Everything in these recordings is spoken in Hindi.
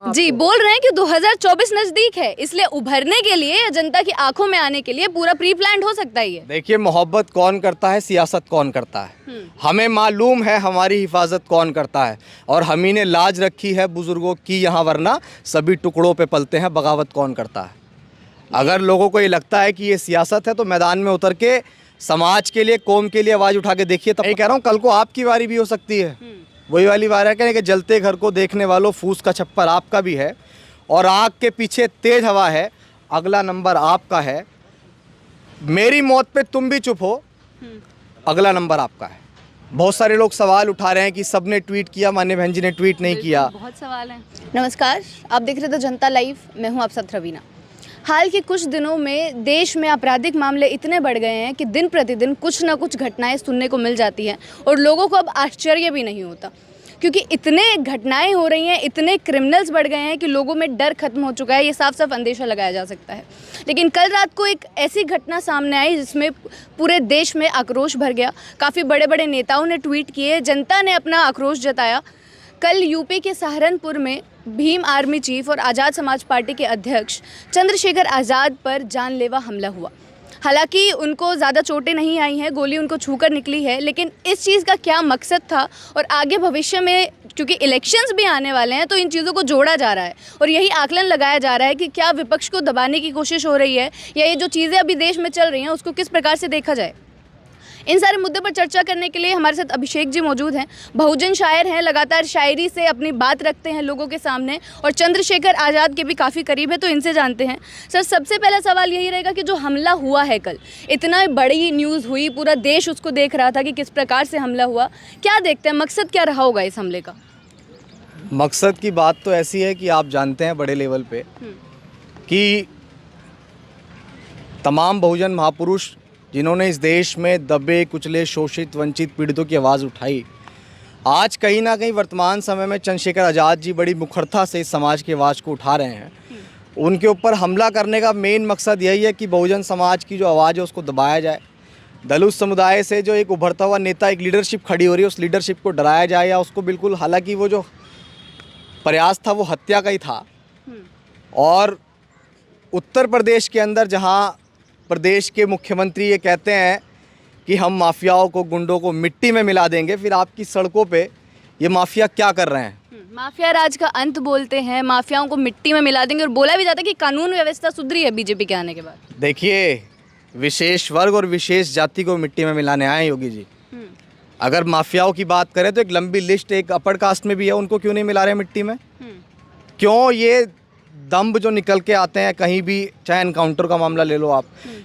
जी बोल रहे हैं कि 2024 नजदीक है, इसलिए उभरने के लिए या जनता की आंखों में आने के लिए पूरा प्री प्लान्ड हो सकता है ये। देखिए, मोहब्बत कौन करता है, सियासत कौन करता है। हमें मालूम है हमारी हिफाजत कौन करता है, और हम ही ने लाज रखी है बुजुर्गों की यहाँ, वरना सभी टुकड़ों पे पलते हैं, बगावत कौन करता है। अगर लोगों को ये लगता है कि ये सियासत है तो मैदान में उतर के समाज के लिए, कौम के लिए आवाज़ उठा के देखिए। तब मैं कह रहा हूँ कल को आपकी बारी भी हो सकती है। वही वाली बात है कहने कि जलते घर को देखने वालों, फूस का छप्पर आपका भी है और आग के पीछे तेज हवा है, अगला नंबर आपका है। मेरी मौत पे तुम भी चुप हो, अगला नंबर आपका है। बहुत सारे लोग सवाल उठा रहे हैं कि सबने ट्वीट किया, मान्य बहन जी ने ट्वीट नहीं किया। बहुत सवाल हैं। नमस्कार, आप देख रहे थे जनता लाइव, मैं हूं आप सब रवीना। हाल के कुछ दिनों में देश में आपराधिक मामले इतने बढ़ गए हैं कि दिन प्रतिदिन कुछ ना कुछ घटनाएं सुनने को मिल जाती हैं और लोगों को अब आश्चर्य भी नहीं होता, क्योंकि इतने घटनाएं हो रही हैं, इतने क्रिमिनल्स बढ़ गए हैं कि लोगों में डर खत्म हो चुका है। ये साफ साफ अंदेशा लगाया जा सकता है। लेकिन कल रात को एक ऐसी घटना सामने आई जिसमें पूरे देश में आक्रोश भर गया। काफ़ी बड़े बड़े नेताओं ने ट्वीट किए, जनता ने अपना आक्रोश जताया। कल यूपी के सहारनपुर में भीम आर्मी चीफ और आज़ाद समाज पार्टी के अध्यक्ष चंद्रशेखर आज़ाद पर जानलेवा हमला हुआ। हालांकि उनको ज़्यादा चोटें नहीं आई हैं, गोली उनको छूकर निकली है, लेकिन इस चीज़ का क्या मकसद था और आगे भविष्य में, क्योंकि इलेक्शंस भी आने वाले हैं, तो इन चीज़ों को जोड़ा जा रहा है और यही आकलन लगाया जा रहा है कि क्या विपक्ष को दबाने की कोशिश हो रही है या ये जो चीज़ें अभी देश में चल रही हैं उसको किस प्रकार से देखा जाए। इन सारे मुद्दे पर चर्चा करने के लिए हमारे साथ अभिषेक जी मौजूद हैं। बहुजन शायर हैं, लगातार शायरी से अपनी बात रखते हैं लोगों के सामने और चंद्रशेखर आज़ाद के भी काफ़ी करीब है, तो इनसे जानते हैं। सर, सबसे पहला सवाल यही रहेगा कि जो हमला हुआ है कल, इतना बड़ी न्यूज़ हुई, पूरा देश उसको देख रहा था कि किस प्रकार से हमला हुआ, क्या देखते हैं, मकसद क्या रहा होगा इस हमले का? मकसद की बात तो ऐसी है कि आप जानते हैं बड़े लेवल पे कि तमाम बहुजन महापुरुष जिन्होंने इस देश में दबे कुचले, शोषित, वंचित, पीड़ितों की आवाज़ उठाई, आज कहीं ना कहीं वर्तमान समय में चंद्रशेखर आज़ाद जी बड़ी मुखरता से इस समाज की आवाज़ को उठा रहे हैं। उनके ऊपर हमला करने का मेन मकसद यही है कि बहुजन समाज की जो आवाज़ है उसको दबाया जाए। दलित समुदाय से जो एक उभरता हुआ नेता, एक लीडरशिप खड़ी हो रही है, उस लीडरशिप को डराया जाए या उसको बिल्कुल, हालांकि वो जो प्रयास था वो हत्या का ही था। और उत्तर प्रदेश के अंदर जहाँ प्रदेश के मुख्यमंत्री ये कहते हैं कि हम माफियाओं को, गुंडों को मिट्टी में मिला देंगे, फिर आपकी सड़कों पे ये माफिया क्या कर रहे हैं? माफिया राज का अंत बोलते हैं, माफियाओं को मिट्टी में मिला देंगे और बोला भी जाता है कि कानून व्यवस्था सुधरी है बीजेपी के आने के बाद। देखिए, विशेष वर्ग और विशेष जाति को मिट्टी में मिलाने आए योगी जी। अगर माफियाओं की बात करें तो एक लंबी लिस्ट एक अपर कास्ट में भी है, उनको क्यों नहीं मिला रहे मिट्टी में? क्यों ये दम्भ जो निकल के आते हैं कहीं भी, चाहे एनकाउंटर का मामला ले लो आप,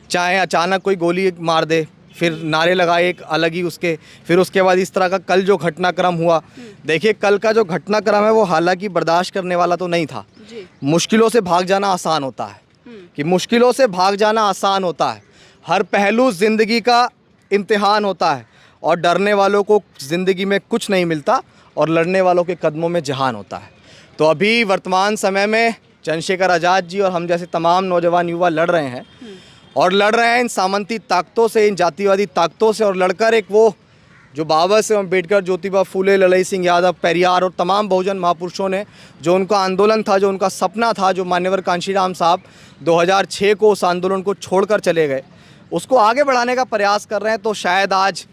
चाहे अचानक कोई गोली मार दे, फिर नारे लगाए एक अलग ही उसके, फिर उसके बाद इस तरह का कल जो घटनाक्रम हुआ। देखिए, कल का जो घटनाक्रम है वो हालांकि बर्दाश्त करने वाला तो नहीं था। मुश्किलों से भाग जाना आसान होता है, कि मुश्किलों से भाग जाना आसान होता है। हर पहलू ज़िंदगी का इम्तिहान होता है और डरने वालों को ज़िंदगी में कुछ नहीं मिलता और लड़ने वालों के कदमों में जहान होता है। तो अभी वर्तमान समय में चंद्रशेखर आज़ाद जी और हम जैसे तमाम नौजवान युवा लड़ रहे हैं और लड़ रहे हैं इन सामंती ताकतों से, इन जातिवादी ताकतों से, और लड़कर एक वो जो बाबा साहेब अम्बेडकर, ज्योतिबा फूले, ललई सिंह यादव, पेरियार और तमाम बहुजन महापुरुषों ने जो उनका आंदोलन था, जो उनका सपना था, जो मान्यवर कांशीराम साहब 2006 को उस आंदोलन को छोड़कर चले गए, उसको आगे बढ़ाने का प्रयास कर रहे हैं। तो शायद आज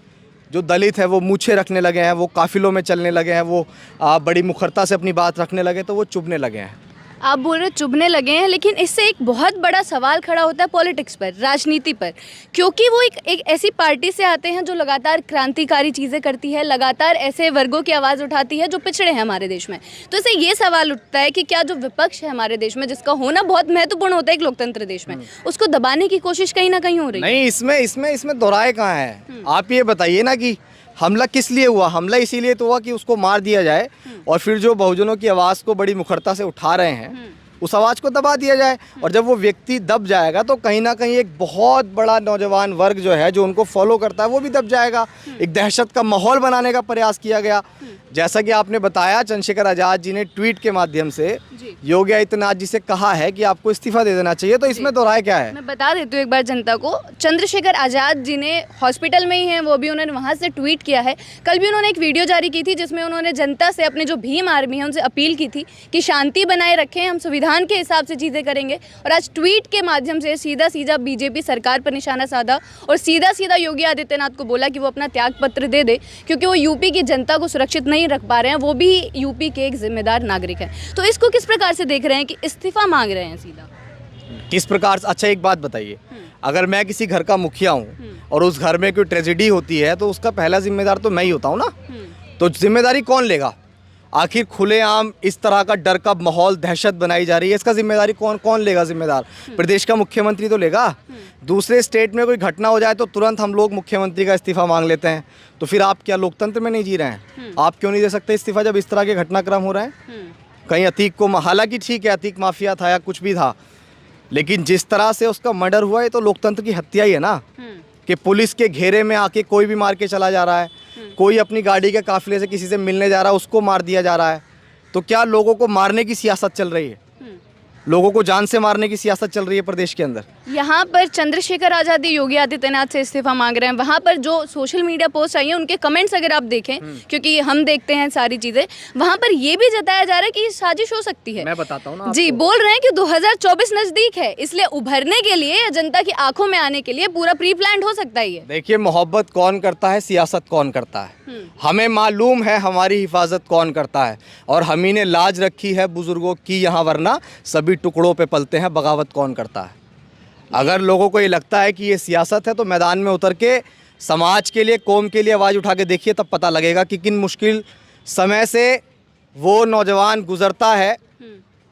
जो दलित है वो मूछें रखने लगे हैं, वो काफिलों में चलने लगे हैं, वो बड़ी मुखरता से अपनी बात रखने लगे, तो वो चुभने लगे हैं। आप बोल रहे चुभने लगे हैं, लेकिन इससे एक बहुत बड़ा सवाल खड़ा होता है पॉलिटिक्स पर, राजनीति पर, क्योंकि वो एक ऐसी पार्टी से आते हैं जो लगातार क्रांतिकारी चीज़ें करती है, लगातार ऐसे वर्गों की आवाज़ उठाती है जो पिछड़े हैं हमारे देश में। तो इससे ये सवाल उठता है कि क्या जो विपक्ष है हमारे देश में, जिसका होना बहुत महत्वपूर्ण होता है एक लोकतंत्र देश में, उसको दबाने की कोशिश कहीं ना कहीं हो रही है? नहीं, इसमें दोहराए कहाँ है? आप ये बताइए ना कि हमला किस लिए हुआ? हमला इसीलिए तो हुआ कि उसको मार दिया जाए, और फिर जो बहुजनों की आवाज़ को बड़ी मुखरता से उठा रहे हैं उस आवाज़ को दबा दिया जाए। और जब वो व्यक्ति दब जाएगा तो कहीं ना कहीं एक बहुत बड़ा नौजवान वर्ग जो है जो उनको फॉलो करता है वो भी दब जाएगा। एक दहशत का माहौल बनाने का प्रयास किया गया। जैसा कि आपने बताया, चंद्रशेखर आज़ाद जी ने ट्वीट के माध्यम से योगी आदित्यनाथ जी से कहा है कि आपको इस्तीफा दे देना चाहिए, तो इसमें दोहराए क्या है? मैं बता देती हूँ एक बार जनता को। चंद्रशेखर आज़ाद जी ने हॉस्पिटल में ही हैं, वो भी उन्होंने वहाँ से ट्वीट किया है। कल भी उन्होंने एक वीडियो जारी की थी जिसमें उन्होंने जनता से, अपने जो भीम आर्मी है उनसे अपील की थी कि शांति बनाए रखें, हम संविधान के हिसाब से चीज़ें करेंगे। और आज ट्वीट के माध्यम से सीधा सीधा बीजेपी सरकार पर निशाना साधा और सीधा सीधा योगी आदित्यनाथ को बोला कि वो अपना त्याग पत्र दे दे, क्योंकि वो यूपी की जनता को सुरक्षित नहीं रख पा रहे हैं, वो भी यूपी के एक जिम्मेदार नागरिक हैं। तो इसको किस प्रकार से देख रहे हैं कि इस्तीफा मांग रहे हैं सीधा? किस प्रकार से? अच्छा, एक बात बताइए, अगर मैं किसी घर का मुखिया हूँ और उस घर में कोई ट्रेजेडी होती है तो उसका पहला जिम्मेदार तो मैं ही होता हूँ ना। तो जिम्मेदारी कौन लेगा? आखिर खुलेआम इस तरह का डर का माहौल, दहशत बनाई जा रही है, इसका जिम्मेदारी कौन लेगा? जिम्मेदार प्रदेश का मुख्यमंत्री तो लेगा। दूसरे स्टेट में कोई घटना हो जाए तो तुरंत हम लोग मुख्यमंत्री का इस्तीफा मांग लेते हैं। तो फिर आप क्या लोकतंत्र में नहीं जी रहे हैं? आप क्यों नहीं दे सकते इस्तीफा जब इस तरह के घटनाक्रम हो रहे हैं? कहीं अतीक को, हालांकि ठीक है अतीक माफिया था या कुछ भी था, लेकिन जिस तरह से उसका मर्डर हुआ, ये तो लोकतंत्र की हत्या ही है ना। कि पुलिस के घेरे में आके कोई भी मार के चला जा रहा है, कोई अपनी गाड़ी के काफिले से किसी से मिलने जा रहा है, उसको मार दिया जा रहा है। तो क्या लोगों को मारने की सियासत चल रही है? लोगों को जान से मारने की सियासत चल रही है प्रदेश के अंदर। यहाँ पर चंद्रशेखर आज़ाद योगी आदित्यनाथ से इस्तीफा मांग रहे हैं। वहाँ पर जो सोशल मीडिया पोस्ट आई है, उनके कमेंट्स अगर आप देखें, क्योंकि हम देखते हैं सारी चीज़ें, वहाँ पर ये भी जताया जा रहा है कि ये साजिश हो सकती है। मैं बताता हूँ ना जी, बोल रहे हैं कि 2024 नज़दीक है, इसलिए उभरने के लिए, जनता की आंखों में आने के लिए पूरा प्री प्लान्ड हो सकता है ये। देखिए, मोहब्बत कौन करता है, सियासत कौन करता है। हमें मालूम है हमारी हिफाजत कौन करता है, और हम ही ने लाज रखी है बुजुर्गों की यहाँ, वरना सभी टुकड़ों पे पलते हैं, बगावत कौन करता है। अगर लोगों को ये लगता है कि ये सियासत है तो मैदान में उतर के समाज के लिए, कौम के लिए आवाज़ उठा के देखिए, तब पता लगेगा कि किन मुश्किल समय से वो नौजवान गुजरता है।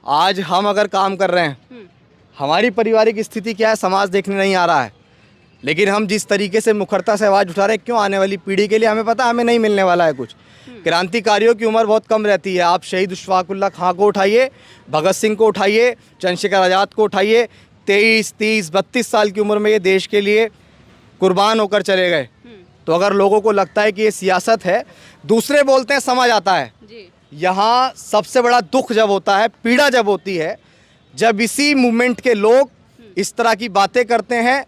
आज हम अगर काम कर रहे हैं, हमारी पारिवारिक स्थिति क्या है समाज देखने नहीं आ रहा है, लेकिन हम जिस तरीके से मुखरता से आवाज़ उठा रहे हैं, क्यों? आने वाली पीढ़ी के लिए हमें पता है हमें नहीं मिलने वाला है कुछ। क्रांतिकारियों की उम्र बहुत कम रहती है। आप शहीद अशफाकुल्लाह खां को उठाइए, भगत सिंह को उठाइए, चंद्रशेखर आज़ाद को उठाइए, 23, 30, 32 साल की उम्र में ये देश के लिए कुर्बान होकर चले गए। तो अगर लोगों को लगता है कि ये सियासत है, दूसरे बोलते हैं समझ आता है। यहाँ सबसे बड़ा दुख जब होता है, पीड़ा जब होती है, जब इसी मूवमेंट के लोग इस तरह की बातें करते हैं,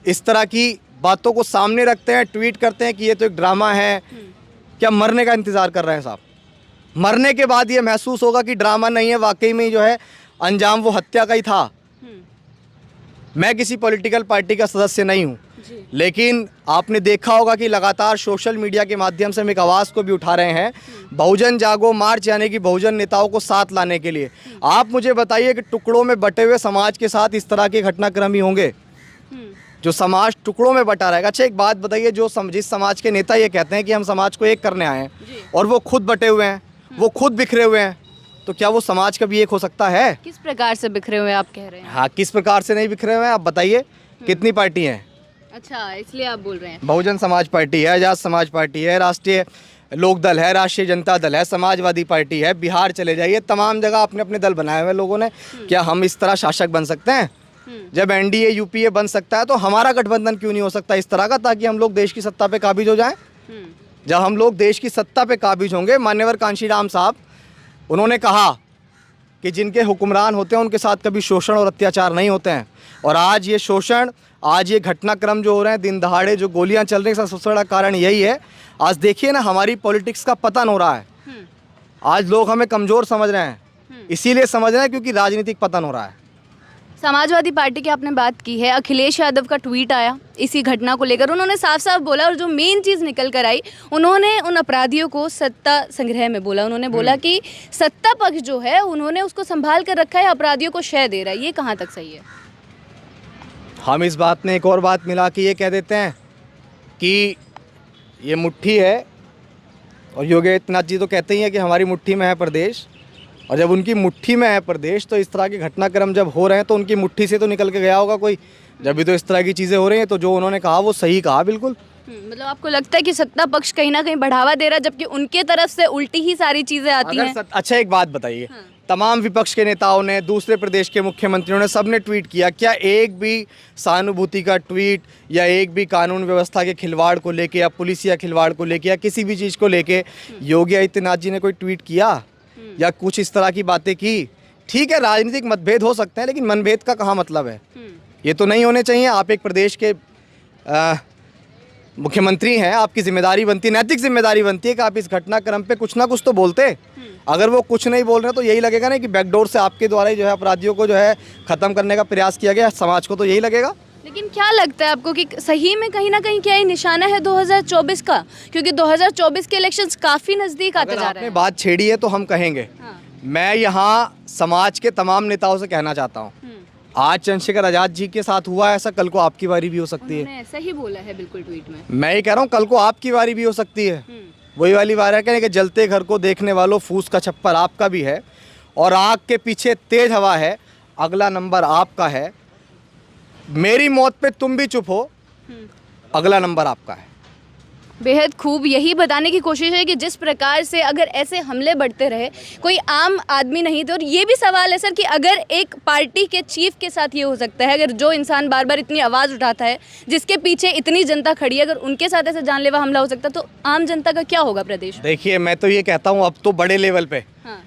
इस तरह की बातों को सामने रखते हैं, ट्वीट करते हैं कि ये तो एक ड्रामा है। क्या मरने का इंतज़ार कर रहे हैं साहब? मरने के बाद ये महसूस होगा कि ड्रामा नहीं है, वाकई में जो है अंजाम वो हत्या का ही था। मैं किसी पॉलिटिकल पार्टी का सदस्य नहीं हूँ, लेकिन आपने देखा होगा कि लगातार सोशल मीडिया के माध्यम से हम एक आवाज़ को भी उठा रहे हैं, बहुजन जागो मार्च, यानी कि बहुजन नेताओं को साथ लाने के लिए। आप मुझे बताइए कि टुकड़ों में बटे हुए समाज के साथ इस तरह के घटनाक्रम ही होंगे जो समाज टुकड़ों में बटा रहेगा? अच्छा, एक बात बताइए, जो जिस समाज के नेता ये कहते हैं कि हम समाज को एक करने आए हैं और वो खुद बटे हुए हैं, वो खुद बिखरे हुए हैं, तो क्या वो समाज कभी एक हो सकता है? किस प्रकार से बिखरे हुए आप कह रहे हैं? हाँ, किस प्रकार से नहीं बिखरे हुए हैं आप बताइए। कितनी पार्टी हैं? अच्छा, इसलिए आप बोल रहे हैं। बहुजन समाज पार्टी है, आज़ाद समाज पार्टी है, राष्ट्रीय लोक दल है, राष्ट्रीय जनता दल है, समाजवादी पार्टी है, बिहार चले जाइए, तमाम जगह अपने अपने दल बनाए हुए लोगों ने। क्या हम इस तरह शासक बन सकते हैं? जब एनडीए यूपीए बन सकता है तो हमारा गठबंधन क्यों नहीं हो सकता इस तरह का, ताकि हम लोग देश की सत्ता पे काबिज हो जाएं? जब हम लोग देश की सत्ता पे काबिज होंगे, मान्यवर कांशीराम साहब, उन्होंने कहा कि जिनके हुक्मरान होते हैं उनके साथ कभी शोषण और अत्याचार नहीं होते हैं। और आज ये शोषण, आज ये घटनाक्रम जो हो रहे हैं, दिन दहाड़े जो गोलियां चल रही हैं, सबसे बड़ा कारण यही है। आज देखिए ना, हमारी पॉलिटिक्स का पतन हो रहा है। आज लोग हमें कमज़ोर समझ रहे हैं, इसीलिए समझ रहे हैं क्योंकि राजनीतिक पतन हो रहा है। समाजवादी पार्टी की आपने बात की है, अखिलेश यादव का ट्वीट आया इसी घटना को लेकर। उन्होंने साफ साफ बोला, और जो मेन चीज़ निकल कर आई, उन्होंने उन अपराधियों को सत्ता संग्रह में बोला। उन्होंने बोला कि सत्ता पक्ष जो है उन्होंने उसको संभाल कर रखा है, अपराधियों को शय दे रहा है। ये कहाँ तक सही है? हम इस बात में एक और बात मिला के ये कह देते हैं कि ये मुट्ठी है, और योगी आदित्यनाथ जी तो कहते ही हैं कि हमारी मुट्ठी में है प्रदेश। और जब उनकी मुट्ठी में है प्रदेश, तो इस तरह के घटनाक्रम जब हो रहे हैं तो उनकी मुट्ठी से तो निकल के गया होगा कोई। जब भी तो इस तरह की चीज़ें हो रही हैं, तो जो उन्होंने कहा वो सही कहा बिल्कुल। मतलब आपको लगता है कि सत्ता पक्ष कहीं ना कहीं बढ़ावा दे रहा है, जबकि उनके तरफ से उल्टी ही सारी चीज़ें आती हैं? अच्छा, एक बात बताइए, तमाम विपक्ष के नेताओं ने, दूसरे प्रदेश के मुख्यमंत्रियों ने, सब ने ट्वीट किया। क्या एक भी सहानुभूति का ट्वीट या एक भी कानून व्यवस्था के खिलवाड़ को लेके या पुलिस या खिलवाड़ को लेके या किसी भी चीज़ को लेके योगी आदित्यनाथ जी ने कोई ट्वीट किया या कुछ इस तरह की बातें की? ठीक है, राजनीतिक मतभेद हो सकते हैं, लेकिन मनभेद का कहाँ मतलब है? ये तो नहीं होने चाहिए। आप एक प्रदेश के मुख्यमंत्री हैं, आपकी जिम्मेदारी बनती है, नैतिक जिम्मेदारी बनती है कि आप इस घटनाक्रम पे कुछ ना कुछ तो बोलते। अगर वो कुछ नहीं बोल रहे तो यही लगेगा ना कि बैकडोर से आपके द्वारा ही जो है अपराधियों को जो है ख़त्म करने का प्रयास किया गया। समाज को तो यही लगेगा। लेकिन क्या लगता है आपको कि सही में कहीं ना कहीं क्या ये निशाना है 2024 का? क्योंकि 2024 के इलेक्शंस काफ़ी नज़दीक आते जा रहे हैं। बात छेड़ी है तो हम कहेंगे। मैं यहाँ समाज के तमाम नेताओं से कहना चाहता हूँ, आज चंद्रशेखर आज़ाद जी के साथ हुआ ऐसा, कल को आपकी बारी भी हो सकती है। ऐसा ही बोला है बिल्कुल ट्वीट में। मैं ये कह रहा हूँ कल को आपकी बारी भी हो सकती है। वही वाली बात है कहने कि जलते घर को देखने वालों, फूस का छप्पर आपका भी है और आग के पीछे तेज हवा है, अगला नंबर आपका है। मेरी मौत पे तुम भी चुप हो, अगला नंबर आपका है। बेहद खूब, यही बताने की कोशिश है कि जिस प्रकार से अगर ऐसे हमले बढ़ते रहे, कोई आम आदमी नहीं थे। और ये भी सवाल है सर कि अगर एक पार्टी के चीफ के साथ ये हो सकता है, अगर जो इंसान बार बार इतनी आवाज़ उठाता है, जिसके पीछे इतनी जनता खड़ी है, अगर उनके साथ ऐसे जानलेवा हमला हो सकता है तो आम जनता का क्या होगा प्रदेश? देखिए, मैं तो ये कहता हूँ अब तो बड़े लेवल पे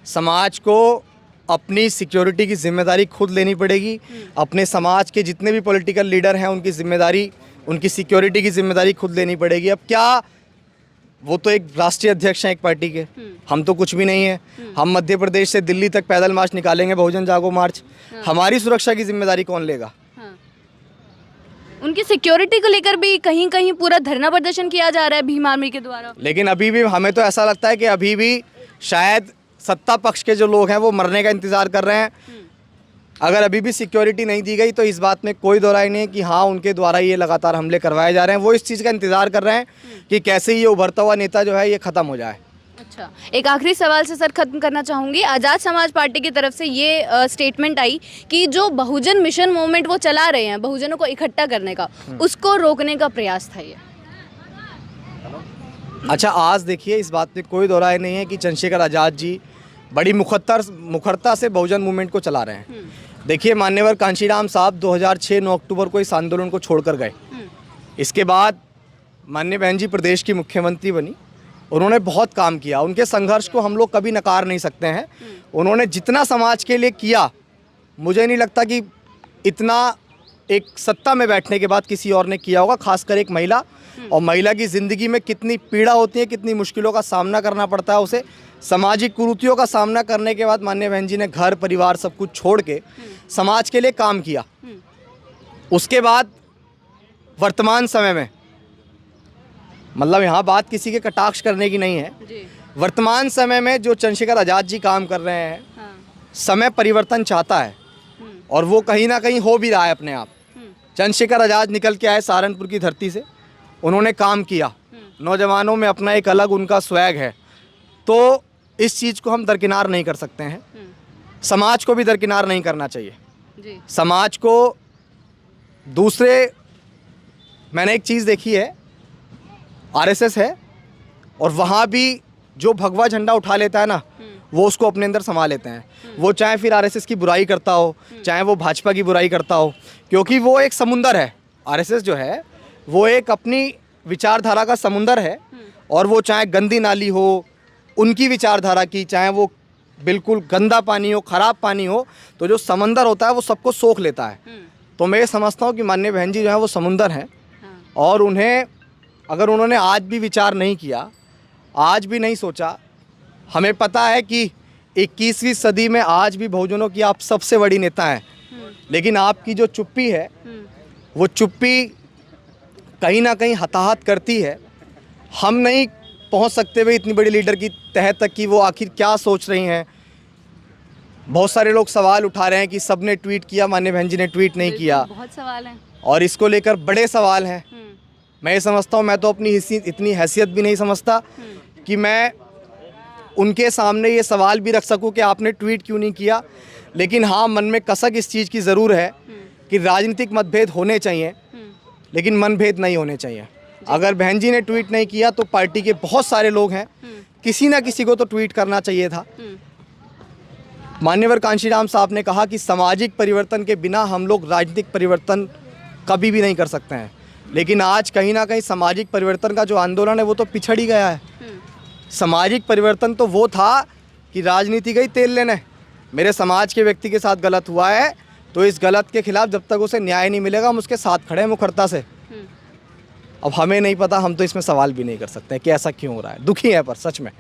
समाज को अपनी सिक्योरिटी की जिम्मेदारी खुद लेनी पड़ेगी। अपने समाज के जितने भी पॉलिटिकल लीडर हैं उनकी जिम्मेदारी, उनकी सिक्योरिटी की जिम्मेदारी खुद लेनी पड़ेगी। अब क्या, वो तो एक राष्ट्रीय अध्यक्ष हैं एक पार्टी के, हम तो कुछ भी नहीं है। हम मध्य प्रदेश से दिल्ली तक पैदल मार्च निकालेंगे, बहुजन जागो मार्च। हमारी सुरक्षा की जिम्मेदारी कौन लेगा? उनकी सिक्योरिटी को लेकर भी कहीं कहीं पूरा धरना प्रदर्शन किया जा रहा है भीम आर्मी के द्वारा। लेकिन अभी भी हमें तो ऐसा लगता है कि अभी भी शायद सत्ता पक्ष के जो लोग हैं वो मरने का इंतज़ार कर रहे हैं। अगर अभी भी सिक्योरिटी नहीं दी गई तो इस बात में कोई दो राय नहीं है कि हाँ, उनके द्वारा ये लगातार हमले करवाए जा रहे हैं। वो इस चीज़ का इंतज़ार कर रहे हैं कि कैसे ये उभरता हुआ नेता जो है ये ख़त्म हो जाए। अच्छा, एक आखिरी सवाल से सर ख़त्म करना चाहूँगी। आज़ाद समाज पार्टी की तरफ से ये स्टेटमेंट आई कि जो बहुजन मिशन मूवमेंट वो चला रहे हैं, बहुजनों को इकट्ठा करने का, उसको रोकने का प्रयास था ये। अच्छा, आज देखिए, इस बात में कोई दो राय नहीं है कि चंद्रशेखर आज़ाद जी बड़ी मुखरता से बहुजन मूवमेंट को चला रहे हैं। देखिए, मान्यवर कांशीराम साहब 2006 9 अक्टूबर को इस आंदोलन को छोड़कर गए। इसके बाद माननीय बहन जी प्रदेश की मुख्यमंत्री बनी। उन्होंने बहुत काम किया, उनके संघर्ष को हम लोग कभी नकार नहीं सकते हैं। उन्होंने जितना समाज के लिए किया, मुझे नहीं लगता कि इतना एक सत्ता में बैठने के बाद किसी और ने किया होगा, खासकर एक महिला। और महिला की ज़िंदगी में कितनी पीड़ा होती है, कितनी मुश्किलों का सामना करना पड़ता है उसे। सामाजिक कुरीतियों का सामना करने के बाद माननीय बहन जी ने घर परिवार सब कुछ छोड़ के समाज के लिए काम किया। उसके बाद वर्तमान समय में, मतलब यहाँ बात किसी के कटाक्ष करने की नहीं है, वर्तमान समय में जो चंद्रशेखर आज़ाद जी काम कर रहे हैं, समय परिवर्तन चाहता है और वो कहीं ना कहीं हो भी रहा है अपने आप। चंद्रशेखर आज़ाद निकल के आए सहारनपुर की धरती से, उन्होंने काम किया, नौजवानों में अपना एक अलग उनका स्वैग है। तो इस चीज़ को हम दरकिनार नहीं कर सकते हैं, समाज को भी दरकिनार नहीं करना चाहिए। समाज को दूसरे, मैंने एक चीज़ देखी है, आरएसएस है और वहाँ भी जो भगवा झंडा उठा लेता है ना, वो उसको अपने अंदर समा लेते हैं। वो चाहे फिर आरएसएस की बुराई करता हो, चाहे वो भाजपा की बुराई करता हो, क्योंकि वो एक समुंदर है। आरएसएस जो है वो एक अपनी विचारधारा का समुंदर है और वो चाहे गंदी नाली हो उनकी विचारधारा की, चाहे वो बिल्कुल गंदा पानी हो, ख़राब पानी हो, तो जो समंदर होता है वो सबको सोख लेता है। तो मैं ये समझता हूँ कि माननीय बहन जी जो है वो समुंदर हैं और उन्हें, अगर उन्होंने आज भी विचार नहीं किया, आज भी नहीं सोचा, हमें पता है कि 21वीं सदी में आज भी बहुजनों की आप सबसे बड़ी नेता हैं, लेकिन आपकी जो चुप्पी है वो चुप्पी कहीं ना कहीं हताहत करती है। हम नहीं पहुंच सकते भाई इतनी बड़ी लीडर की तह तक कि वो आखिर क्या सोच रही हैं। बहुत सारे लोग सवाल उठा रहे हैं कि सबने ट्वीट किया, माननीय बहन जी ने ट्वीट नहीं किया, बहुत सवाल हैं और इसको लेकर बड़े सवाल हैं। मैं ये समझता हूँ, मैं तो अपनी इतनी हैसियत भी नहीं समझता कि मैं उनके सामने ये सवाल भी रख सकूं कि आपने ट्वीट क्यों नहीं किया। लेकिन हाँ, मन में कसक इस चीज़ की ज़रूर है कि राजनीतिक मतभेद होने चाहिए, लेकिन मनभेद नहीं होने चाहिए। अगर बहन जी ने ट्वीट नहीं किया तो पार्टी के बहुत सारे लोग हैं, किसी ना किसी को तो ट्वीट करना चाहिए था। मान्यवर कांशीराम साहब ने कहा कि सामाजिक परिवर्तन के बिना हम लोग राजनीतिक परिवर्तन कभी भी नहीं कर सकते हैं, लेकिन आज कहीं ना कहीं सामाजिक परिवर्तन का जो आंदोलन है वो तो पिछड़ ही गया है। सामाजिक परिवर्तन तो वो था कि राजनीति गई तेल लेने, मेरे समाज के व्यक्ति के साथ गलत हुआ है तो इस गलत के खिलाफ जब तक उसे न्याय नहीं मिलेगा हम उसके साथ खड़े हैं मुखरता से। अब हमें नहीं पता, हम तो इसमें सवाल भी नहीं कर सकते कि ऐसा क्यों हो रहा है। दुखी है पर सच में।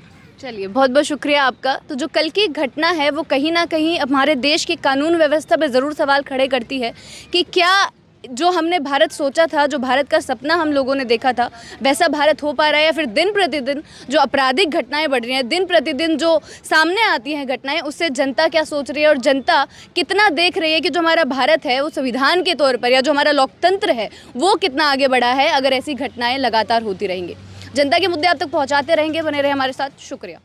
चलिए, बहुत बहुत शुक्रिया आपका। तो जो कल की घटना है वो कहीं ना कहीं हमारे देश की कानून व्यवस्था पे ज़रूर सवाल खड़े करती है कि क्या जो हमने भारत सोचा था, जो भारत का सपना हम लोगों ने देखा था, वैसा भारत हो पा रहा है, या फिर दिन प्रतिदिन जो आपराधिक घटनाएं बढ़ रही हैं, दिन प्रतिदिन जो सामने आती हैं घटनाएं, उससे जनता क्या सोच रही है और जनता कितना देख रही है कि जो हमारा भारत है वो संविधान के तौर पर या जो हमारा लोकतंत्र है वो कितना आगे बढ़ा है अगर ऐसी घटनाएं लगातार होती रहेंगी। जनता के मुद्दे आप तक पहुँचाते रहेंगे, बने रहे हमारे साथ। शुक्रिया।